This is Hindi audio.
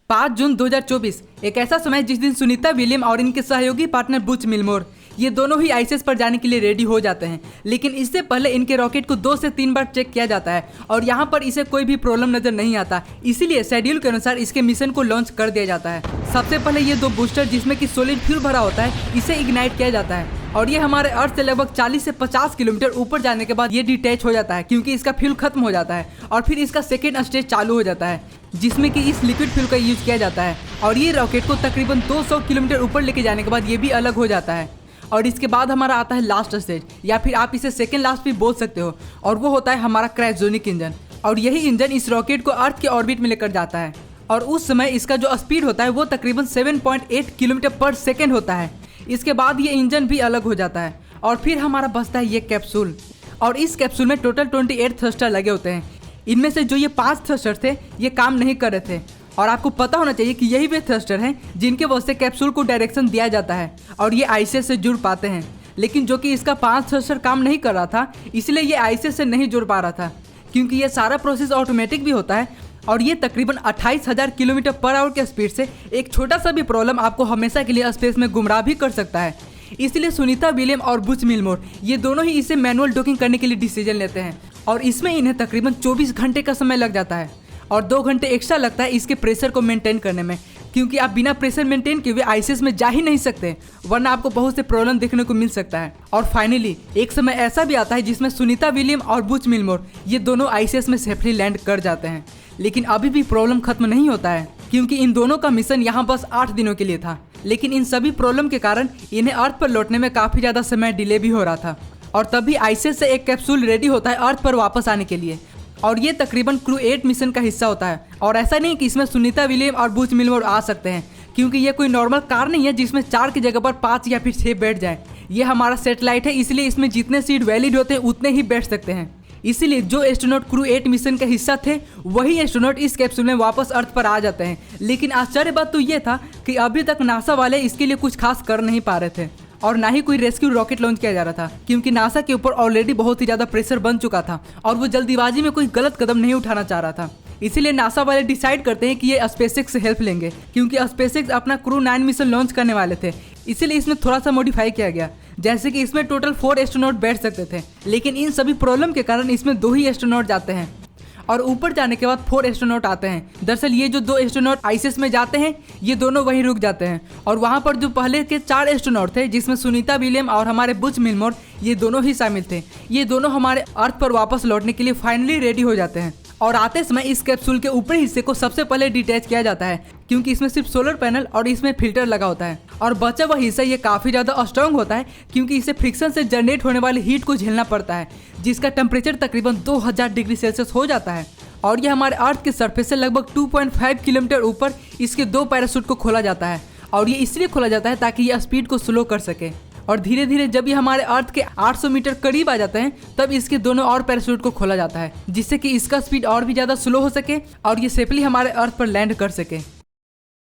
5 जून 2024 एक ऐसा समय जिस दिन सुनीता विलियम और इनके सहयोगी पार्टनर बुच मिलमोर ये दोनों ही आईएसएस पर जाने के लिए रेडी हो जाते हैं। लेकिन इससे पहले इनके रॉकेट को 2 से 3 बार चेक किया जाता है और यहाँ पर इसे कोई भी प्रॉब्लम नजर नहीं आता, इसीलिए शेड्यूल के अनुसार इसके मिशन को लॉन्च कर दिया जाता है। सबसे पहले ये 2 बूस्टर जिसमें कि सॉलिड फ्यूल भरा होता है इसे इग्नाइट किया जाता है और ये हमारे अर्थ से लगभग 40 से 50 किलोमीटर ऊपर जाने के बाद ये डिटैच हो जाता है क्योंकि इसका फ्यूल खत्म हो जाता है और फिर इसका सेकेंड स्टेज चालू हो जाता है जिसमें कि इस लिक्विड फ्यूल का यूज किया जाता है और ये रॉकेट को तकरीबन 200 किलोमीटर ऊपर लेके जाने के बाद ये भी अलग हो जाता है। और इसके बाद हमारा आता है लास्ट स्टेज या फिर आप इसे सेकेंड लास्ट भी बोल सकते हो और वो होता है हमारा क्रायोजेनिक इंजन। और यही इंजन इस रॉकेट को अर्थ के ऑर्बिट में लेकर जाता है और उस समय इसका जो स्पीड होता है वो तकरीबन 7.8 किलोमीटर पर सेकेंड होता है। इसके बाद ये इंजन भी अलग हो जाता है और फिर हमारा बचता है ये कैप्सूल और इस कैप्सूल में टोटल 28 थ्रस्टर लगे होते हैं। इनमें से जो ये 5 थ्रस्टर थे ये काम नहीं कर रहे थे और आपको पता होना चाहिए कि यही वे थ्रस्टर हैं जिनके वजह से कैप्सूल को डायरेक्शन दिया जाता है और ये आईएसएस से जुड़ पाते हैं। लेकिन जो कि इसका 5 थ्रस्टर काम नहीं कर रहा था इसलिए ये आईएसएस से नहीं जुड़ पा रहा था क्योंकि ये सारा प्रोसेस ऑटोमेटिक भी होता है और ये तकरीबन 28,000 किलोमीटर पर आवर के स्पीड से एक छोटा सा भी प्रॉब्लम आपको हमेशा के लिए स्पेस में गुमराह भी कर सकता है। इसलिए सुनीता विलियम और बुच मिलमोर ये दोनों ही इसे मैनुअल डॉकिंग करने के लिए डिसीजन लेते हैं और इसमें इन्हें तकरीबन 24 घंटे का समय लग जाता है और 2 घंटे एक्स्ट्रा लगता है इसके प्रेशर को मेंटेन करने में क्योंकि आप बिना प्रेशर मेंटेन किए हुए आईएसएस में जा ही नहीं सकते वरना आपको बहुत से प्रॉब्लम देखने को मिल सकता है। और फाइनली एक समय ऐसा भी आता है जिसमें सुनीता विलियम और बुच मिलमोर ये दोनों आईएसएस में सेफली लैंड कर जाते हैं। लेकिन अभी भी प्रॉब्लम खत्म नहीं होता है क्योंकि इन दोनों का मिशन यहाँ बस 8 दिनों के लिए था। लेकिन इन सभी प्रॉब्लम के कारण इन्हें अर्थ पर लौटने में काफ़ी ज़्यादा समय डिले भी हो रहा था और तभी आईएसएस से एक कैप्सूल रेडी होता है अर्थ पर वापस आने के लिए और ये तकरीबन क्रू 8 मिशन का हिस्सा होता है। और ऐसा नहीं कि इसमें सुनीता विलियम और बुच मिलमोर आ सकते हैं क्योंकि ये कोई नॉर्मल कार नहीं है जिसमें 4 की जगह पर 5 या फिर 6 बैठ जाए। ये हमारा सैटेलाइट है इसलिए इसमें जितने सीट वैलिड होते हैं उतने ही बैठ सकते हैं। इसीलिए जो एस्ट्रोनॉट क्रू 8 मिशन का हिस्सा थे वही एस्ट्रोनॉट इस कैप्सूल में वापस अर्थ पर आ जाते हैं। लेकिन आश्चर्य बात तो ये था कि अभी तक नासा वाले इसके लिए कुछ खास कर नहीं पा रहे थे और ना ही कोई रेस्क्यू रॉकेट लॉन्च किया जा रहा था क्योंकि नासा के ऊपर ऑलरेडी बहुत ही ज़्यादा प्रेशर बन चुका था और वो जल्दीबाजी में कोई गलत कदम नहीं उठाना चाह रहा था। इसीलिए नासा वाले डिसाइड करते हैं कि ये स्पेसएक्स से हेल्प लेंगे क्योंकि स्पेसएक्स अपना क्रू 9 मिशन लॉन्च करने वाले थे। इसीलिए इसमें थोड़ा सा मॉडिफाई किया गया जैसे कि इसमें टोटल 4 एस्ट्रोनॉट बैठ सकते थे लेकिन इन सभी प्रॉब्लम के कारण इसमें 2 ही एस्ट्रोनॉट जाते हैं और ऊपर जाने के बाद 4 एस्ट्रोनॉट आते हैं। दरअसल ये जो 2 एस्ट्रोनॉट आईएसएस में जाते हैं ये दोनों वहीं रुक जाते हैं और वहाँ पर जो पहले के 4 एस्ट्रोनॉट थे जिसमें सुनीता विलियम और हमारे बुच मिलमोर ये दोनों ही शामिल थे ये दोनों हमारे अर्थ पर वापस लौटने के लिए फाइनली रेडी हो जाते हैं। और आते समय इस कैप्सूल के ऊपरी हिस्से को सबसे पहले डिटैच किया जाता है क्योंकि इसमें सिर्फ सोलर पैनल और इसमें फिल्टर लगा होता है और बचा हुआ हिस्सा ये काफ़ी ज़्यादा स्ट्रॉन्ग होता है क्योंकि इसे फ्रिक्शन से जनरेट होने वाली हीट को झेलना पड़ता है जिसका टेम्परेचर तकरीबन 2000 डिग्री सेल्सियस हो जाता है। और ये हमारे अर्थ के सरफेस से लगभग 2.5 किलोमीटर ऊपर इसके 2 पैराशूट को खोला जाता है और ये इसलिए खोला जाता है ताकि ये स्पीड को स्लो कर सके। और धीरे धीरे जब ये हमारे अर्थ के 800 मीटर करीब आ जाते हैं तब इसके दोनों और पैराशूट को खोला जाता है जिससे कि इसका स्पीड और भी ज़्यादा स्लो हो सके और ये सेफली हमारे अर्थ पर लैंड कर सके।